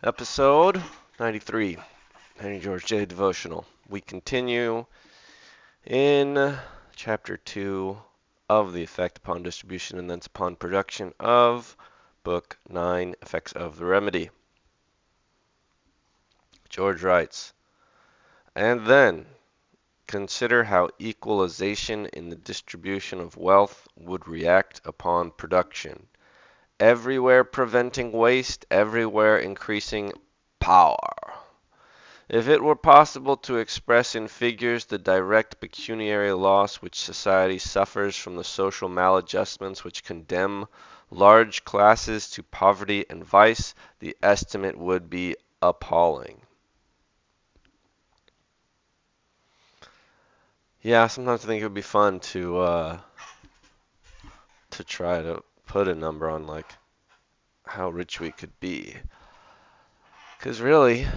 Episode 93, Henry George J. Devotional. We continue in Chapter 2 of the effect upon distribution and thence upon production of Book 9, Effects of the Remedy. George writes, and then consider how equalization in the distribution of wealth would react upon production, everywhere preventing waste, everywhere increasing power. If it were possible to express in figures the direct pecuniary loss which society suffers from the social maladjustments which condemn large classes to poverty and vice, the estimate would be appalling. Yeah, sometimes I think it would be fun to try to put a number on like how rich we could be. Because really,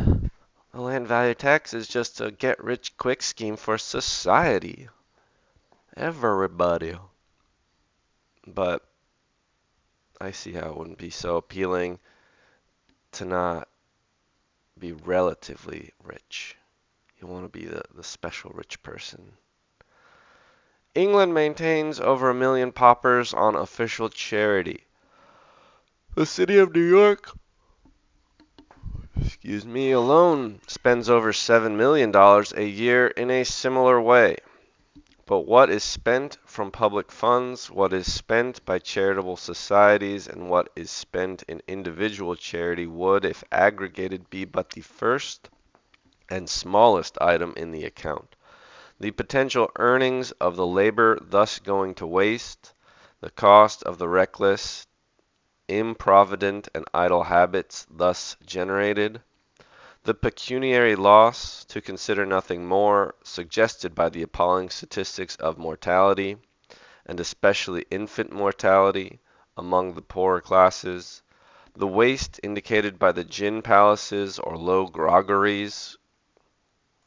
the land value tax is just a get rich quick scheme for society. Everybody. But I see how it wouldn't be so appealing to not be relatively rich. You want to be the special rich person. England maintains over 1 million paupers on official charity. The city of New York, alone spends over $7 million a year in a similar way. But what is spent from public funds, what is spent by charitable societies, and what is spent in individual charity would, if aggregated, be but the first and smallest item in the account. The potential earnings of the labor thus going to waste, the cost of the reckless, improvident, and idle habits thus generated, the pecuniary loss, to consider nothing more, suggested by the appalling statistics of mortality, and especially infant mortality, among the poorer classes, the waste indicated by the gin palaces or low groggeries.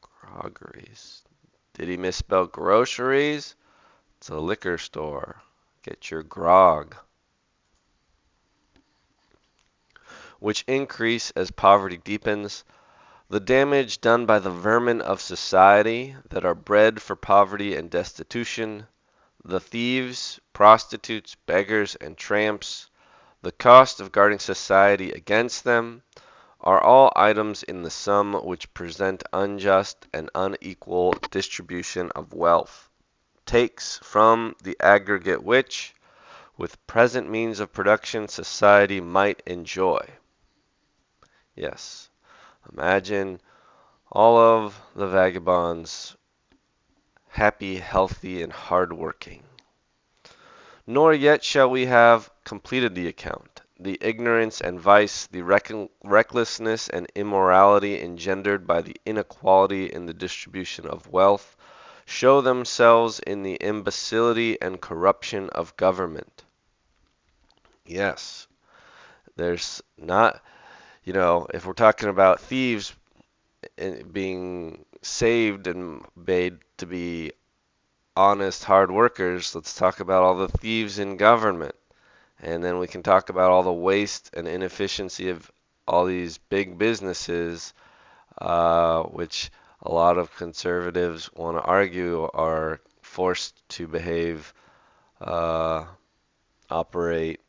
Groggeries. Did he misspell groceries? It's a liquor store. Get your grog. Which increase as poverty deepens. The damage done by the vermin of society that are bred for poverty and destitution, the thieves, prostitutes, beggars, and tramps, the cost of guarding society against them, are all items in the sum which present unjust and unequal distribution of wealth, takes from the aggregate which, with present means of production, society might enjoy. Yes, imagine all of the vagabonds happy, healthy, and hard-working. Nor yet shall we have completed the account. The ignorance and vice, the recklessness and immorality engendered by the inequality in the distribution of wealth, show themselves in the imbecility and corruption of government. Yes, there's not, if we're talking about thieves being saved and made to be honest, hard workers, let's talk about all the thieves in government. And then we can talk about all the waste and inefficiency of all these big businesses, which a lot of conservatives want to argue are forced to behave, operate,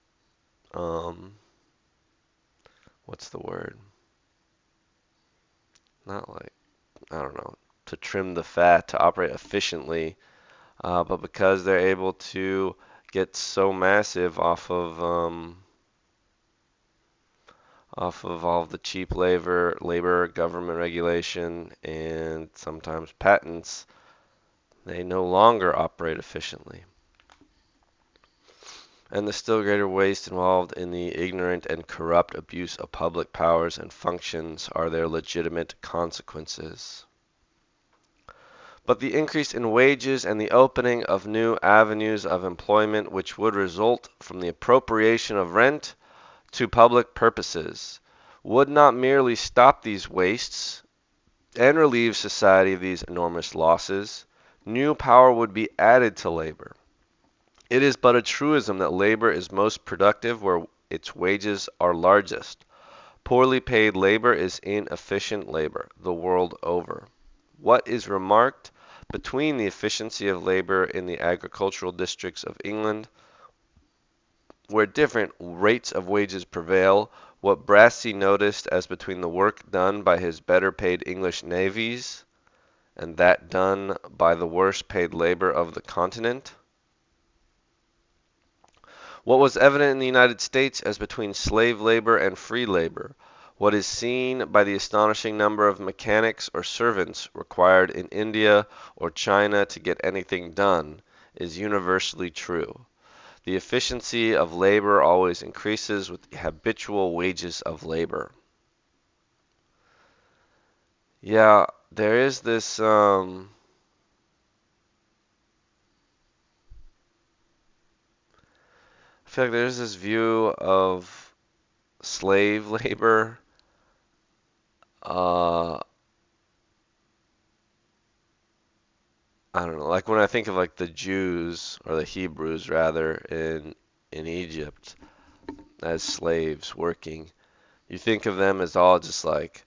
what's the word? Not like, I don't know, to trim the fat, to operate efficiently, but because they're able to get so massive off of all of the cheap labor, government regulation, and sometimes patents, they no longer operate efficiently. And the still greater waste involved in the ignorant and corrupt abuse of public powers and functions are their legitimate consequences. But the increase in wages and the opening of new avenues of employment which would result from the appropriation of rent to public purposes would not merely stop these wastes and relieve society of these enormous losses. New power would be added to labor. It is but a truism that labor is most productive where its wages are largest. Poorly paid labor is inefficient labor the world over. What is remarked between the efficiency of labor in the agricultural districts of England, where different rates of wages prevail, what Brassey noticed as between the work done by his better paid English navvies and that done by the worse paid labor of the continent? What was evident in the United States as between slave labor and free labor? What is seen by the astonishing number of mechanics or servants required in India or China to get anything done is universally true. The efficiency of labor always increases with the habitual wages of labor. Yeah, there is this I feel like there's this view of slave labor. Uh, I don't know. Like when I think of like the Jews or the Hebrews rather in Egypt as slaves working, you think of them as all just like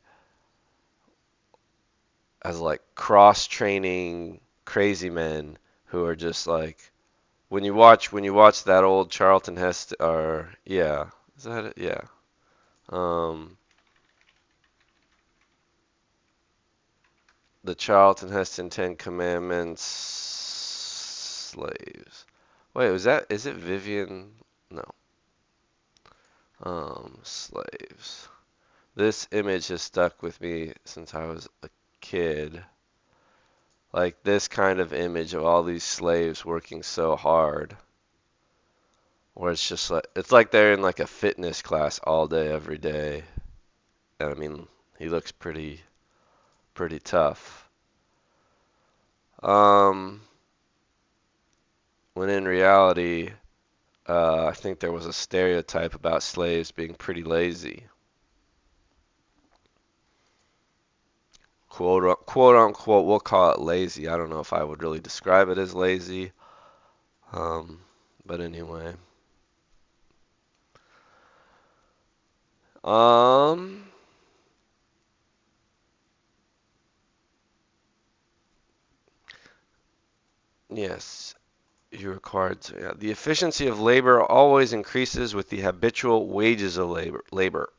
as like cross-training crazy men who are just like when you watch that old Charlton Heston or yeah, is that it? Yeah. Um, the Charlton Heston Ten Commandments slaves. Wait, was that is it Vivian? No. Slaves. This image has stuck with me since I was a kid. Like this kind of image of all these slaves working so hard. Where it's like they're in like a fitness class all day, every day. And I mean, he looks pretty tough. Um, when in reality, I think there was a stereotype about slaves being pretty lazy. Quote unquote, we'll call it lazy. I don't know if I would really describe it as lazy. Um, but anyway. Um, yes, you're required to. Yeah. The efficiency of labor always increases with the habitual wages of labor.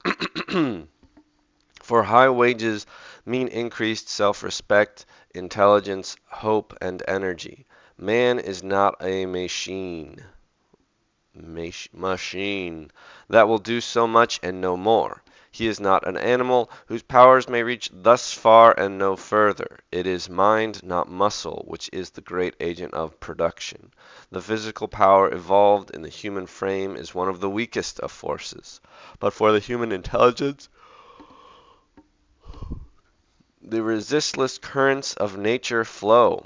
For high wages mean increased self-respect, intelligence, hope, and energy. Man is not a machine that will do so much and no more. He is not an animal whose powers may reach thus far and no further. It is mind, not muscle, which is the great agent of production. The physical power evolved in the human frame is one of the weakest of forces. But for the human intelligence, the resistless currents of nature flow,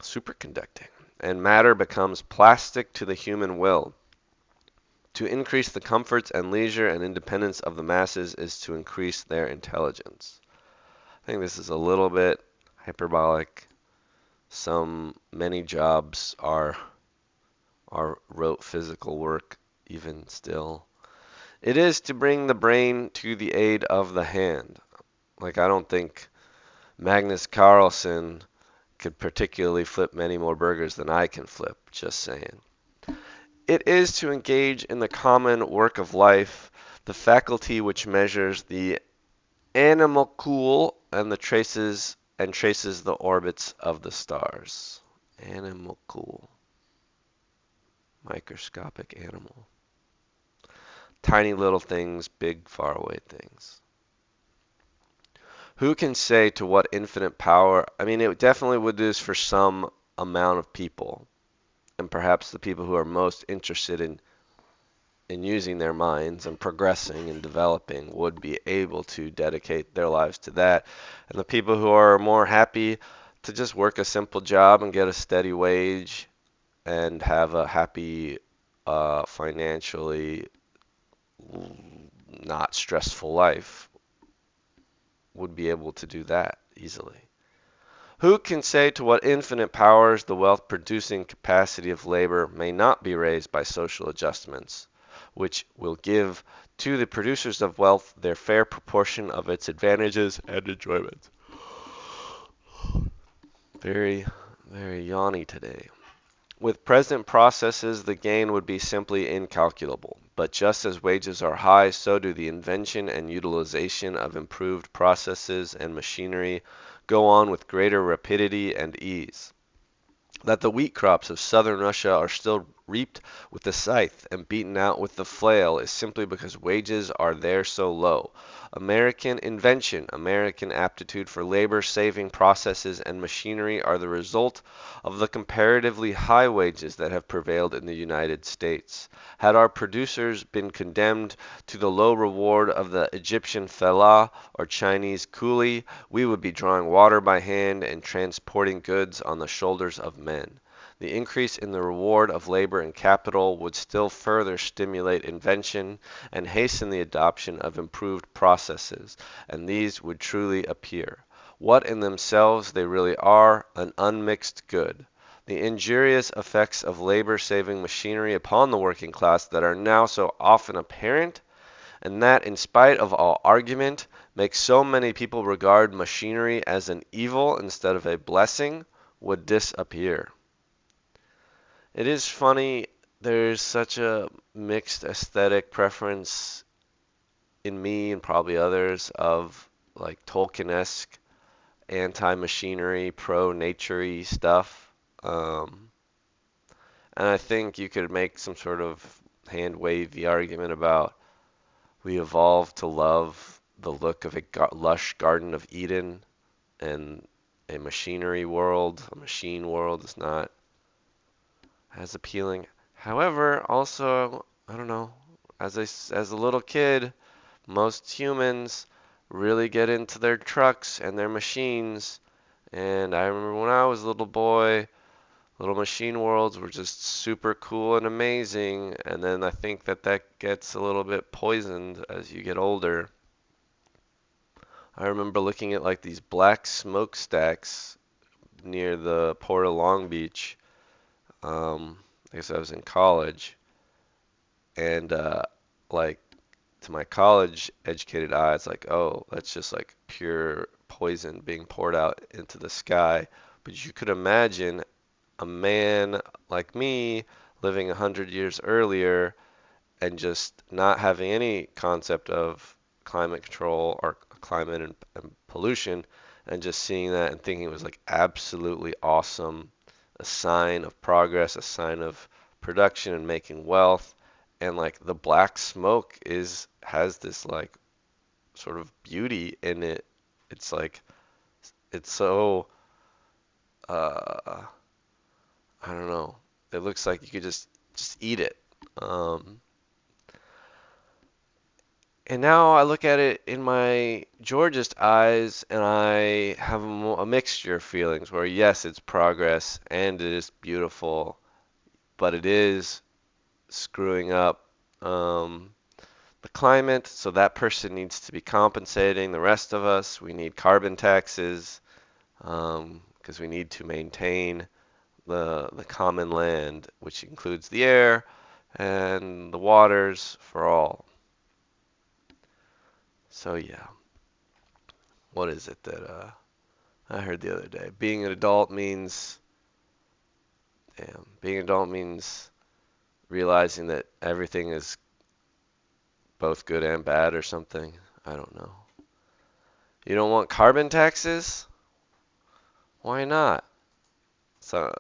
superconducting, and matter becomes plastic to the human will. To increase the comforts and leisure and independence of the masses is to increase their intelligence. I think this is a little bit hyperbolic. Many jobs are rote physical work even still. It is to bring the brain to the aid of the hand. Like I don't think Magnus Carlsen could particularly flip many more burgers than I can flip, just saying. It is to engage in the common work of life, the faculty which measures the animalcule and traces the orbits of the stars. Animalcule. Microscopic animal. Tiny little things, big faraway things. Who can say to what infinite power? I mean, it definitely would do this for some amount of people, and perhaps the people who are most interested in using their minds and progressing and developing would be able to dedicate their lives to that. And the people who are more happy to just work a simple job and get a steady wage and have a happy, financially not stressful life would be able to do that easily. Who can say to what infinite powers the wealth producing capacity of labor may not be raised by social adjustments? which will give to the producers of wealth their fair proportion of its advantages and enjoyments. Very, very yawny today. With present processes, the gain would be simply incalculable. But just as wages are high, so do the invention and utilization of improved processes and machinery go on with greater rapidity and ease. That the wheat crops of southern Russia are still reaped with the scythe and beaten out with the flail is simply because wages are there so low. American invention, American aptitude for labor-saving processes and machinery are the result of the comparatively high wages that have prevailed in the United States. Had our producers been condemned to the low reward of the Egyptian fellah or Chinese coolie, we would be drawing water by hand and transporting goods on the shoulders of men. The increase in the reward of labor and capital would still further stimulate invention and hasten the adoption of improved processes, and these would truly appear, what in themselves they really are, an unmixed good. The injurious effects of labor-saving machinery upon the working class that are now so often apparent, and that, in spite of all argument, make so many people regard machinery as an evil instead of a blessing, would disappear. It is funny, there's such a mixed aesthetic preference in me and probably others of like Tolkien-esque anti-machinery, pro-nature-y stuff. And I think you could make some sort of hand-wavy argument about we evolved to love the look of a lush Garden of Eden, and a machinery world, a machine world is not as appealing. However, also, I don't know, as a little kid, most humans really get into their trucks and their machines. And I remember when I was a little boy, little machine worlds were just super cool and amazing. And then I think that that gets a little bit poisoned as you get older. I remember looking at like these black smokestacks near the Port of Long Beach. I guess I was in college, and like to my college educated eye, it's like, oh, that's just like pure poison being poured out into the sky. But you could imagine a man like me living 100 years earlier and just not having any concept of climate control or climate and pollution, and just seeing that and thinking it was like absolutely awesome, a sign of progress, a sign of production and making wealth. And like the black smoke has this like sort of beauty in it. It's like it's so I don't know. It looks like you could just eat it. Um, and now I look at it in my Georgist eyes, and I have a mixture of feelings where yes, it's progress and it is beautiful, but it is screwing up the climate, so that person needs to be compensating the rest of us. We need carbon taxes because we need to maintain the common land, which includes the air and the waters for all. So yeah, what is it that I heard the other day? Being an adult means, being an adult means realizing that everything is both good and bad or something. I don't know. You don't want carbon taxes? Why not? So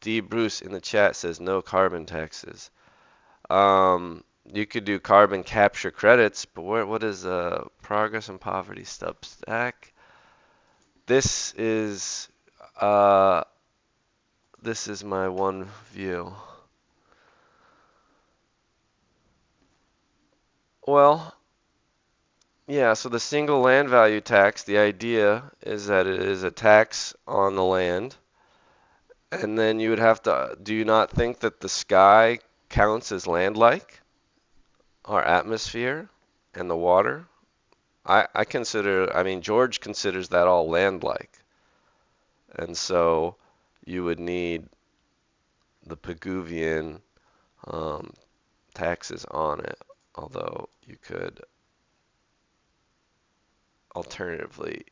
D. Bruce in the chat says no carbon taxes. You could do carbon capture credits, but what is progress and poverty Substack? This is uh, this is my one view. Well, yeah, so the single land value tax, the idea is that it is a tax on the land. And then you would have to, do you not think that the sky counts as land-like? Our atmosphere and the water? I consider, I mean, George considers that all land-like. And so you would need the Pigouvian um, taxes on it, although you could alternatively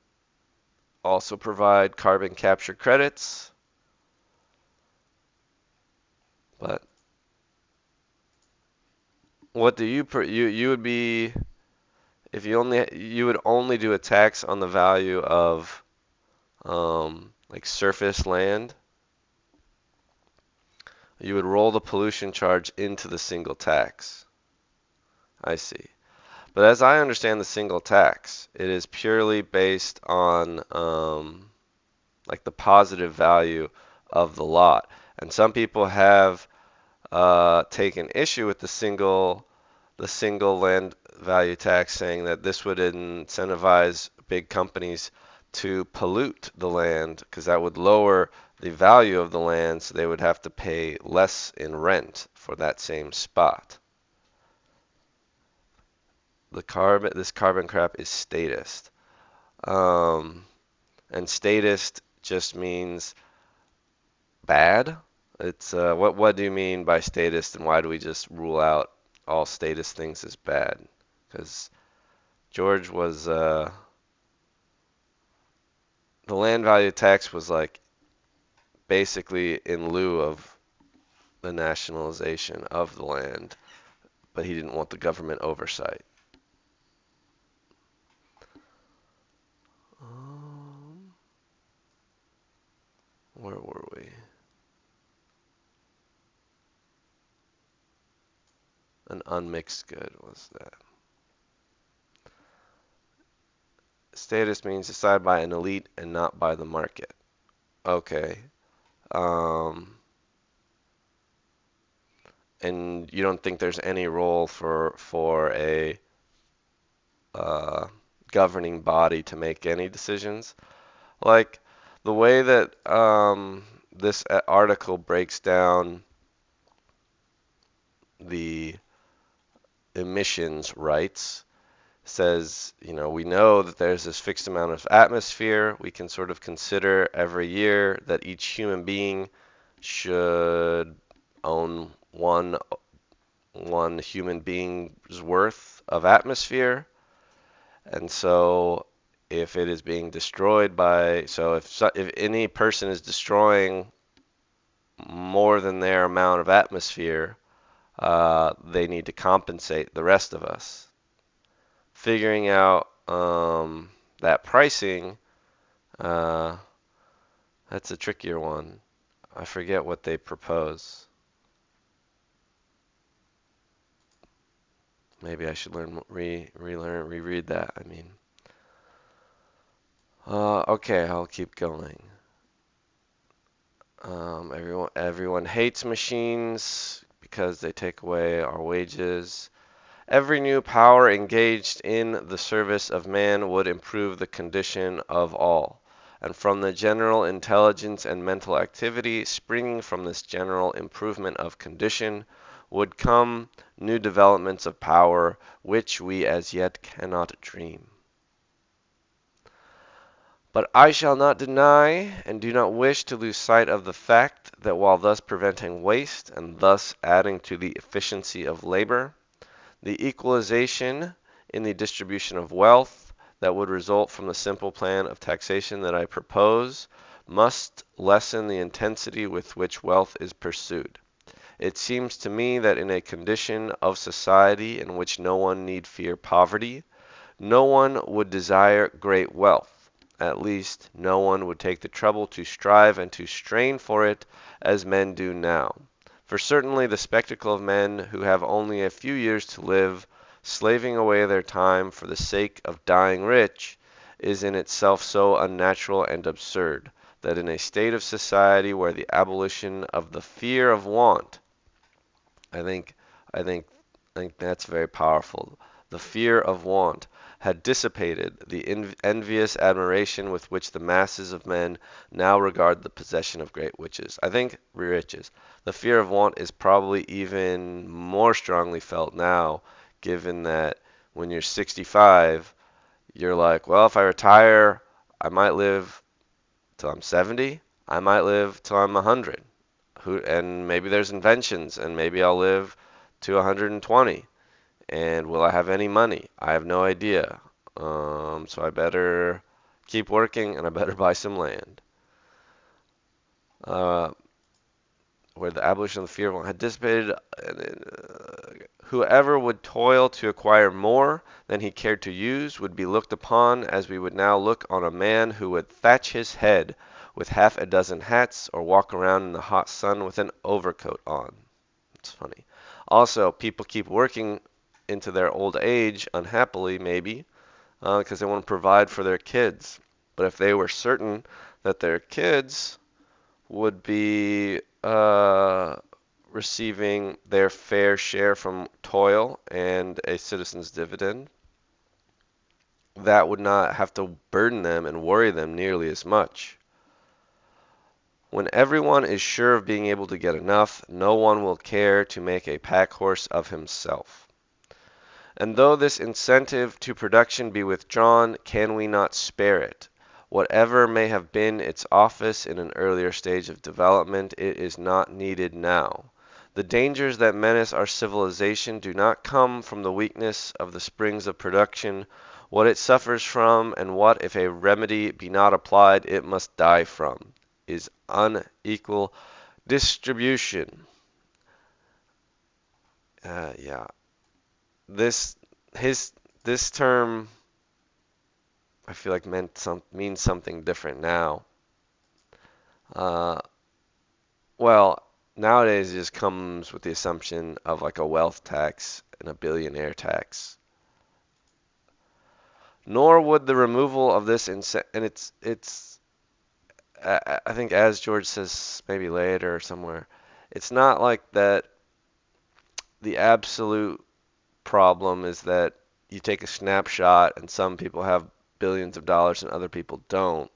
also provide carbon capture credits. But what do you would be if you would only do a tax on the value of like surface land. You would roll the pollution charge into the single tax. I see. But as I understand the single tax, it is purely based on like the positive value of the lot. And some people have taken issue with the single land value tax, saying that this would incentivize big companies to pollute the land because that would lower the value of the land, so they would have to pay less in rent for that same spot. This carbon crap is statist. Um, and statist just means bad. It's what do you mean by statist, and why do we just rule out all statist things as bad? Because George was the land value tax was like basically in lieu of the nationalization of the land, but he didn't want the government oversight. Um, where were we? An unmixed good was that. Status means decided by an elite and not by the market. Okay. Um, and you don't think there's any role for a uh, governing body to make any decisions? Like the way that this article breaks down the emissions rights says, we know that there's this fixed amount of atmosphere. We can sort of consider every year that each human being should own one human being's worth of atmosphere. And so if it is being destroyed if any person is destroying more than their amount of atmosphere, they need to compensate the rest of us. Figuring out that pricing, uh, that's a trickier one. I forget what they propose. Maybe I should reread that. Okay, I'll keep going. Everyone hates machines because they take away our wages. Every new power engaged in the service of man would improve the condition of all. And from the general intelligence and mental activity springing from this general improvement of condition would come new developments of power which we as yet cannot dream. But I shall not deny, and do not wish to lose sight of the fact, that while thus preventing waste and thus adding to the efficiency of labor, the equalization in the distribution of wealth that would result from the simple plan of taxation that I propose must lessen the intensity with which wealth is pursued. It seems to me that in a condition of society in which no one need fear poverty, no one would desire great wealth. At least, no one would take the trouble to strive and to strain for it as men do now. For certainly the spectacle of men who have only a few years to live, slaving away their time for the sake of dying rich, is in itself so unnatural and absurd, that in a state of society where the abolition of the fear of want, I think, I think, I think that's very powerful. The fear of want had dissipated the envious admiration with which the masses of men now regard the possession of great riches. I think riches. The fear of want is probably even more strongly felt now, given that when you're 65, you're like, well, if I retire, I might live till I'm 70. I might live till I'm 100. And maybe there's inventions, and maybe I'll live to 120. And will I have any money? I have no idea. So I better keep working and I better buy some land. Uh, where the abolition of the fear of want had dissipated, whoever would toil to acquire more than he cared to use would be looked upon as we would now look on a man who would thatch his head with half a dozen hats or walk around in the hot sun with an overcoat on. It's funny. Also, people keep working into their old age, unhappily maybe, because they want to provide for their kids. But if they were certain that their kids would be receiving their fair share from toil and a citizen's dividend, that would not have to burden them and worry them nearly as much. When everyone is sure of being able to get enough, no one will care to make a pack horse of himself. And though this incentive to production be withdrawn, can we not spare it? Whatever may have been its office in an earlier stage of development, it is not needed now. The dangers that menace our civilization do not come from the weakness of the springs of production. What it suffers from, and what, if a remedy be not applied, it must die from, is unequal distribution. Yeah. This his this term I feel like means something different now. Uh, well, nowadays it just comes with the assumption of like a wealth tax and a billionaire tax. Nor would the removal of this and it's I think as George says maybe later or somewhere, it's not like that the absolute problem is that you take a snapshot and some people have billions of dollars and other people don't.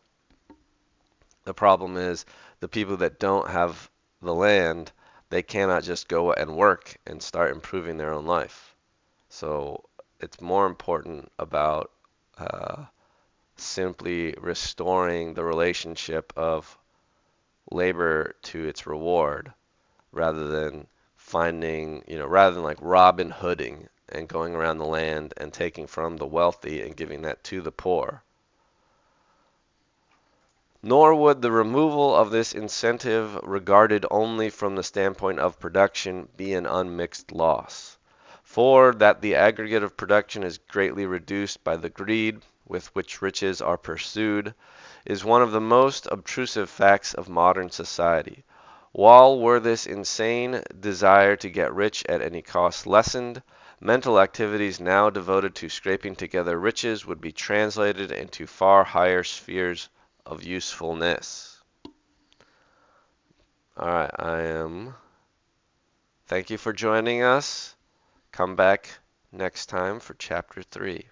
The problem is the people that don't have the land, they cannot just go and work and start improving their own life. So it's more important about simply restoring the relationship of labor to its reward rather than rather than like Robin Hooding and going around the land and taking from the wealthy and giving that to the poor. Nor would the removal of this incentive, regarded only from the standpoint of production, be an unmixed loss. For that the aggregate of production is greatly reduced by the greed with which riches are pursued, is one of the most obtrusive facts of modern society. While were this insane desire to get rich at any cost lessened, mental activities now devoted to scraping together riches would be translated into far higher spheres of usefulness. Alright, thank you for joining us. Come back next time for chapter 3.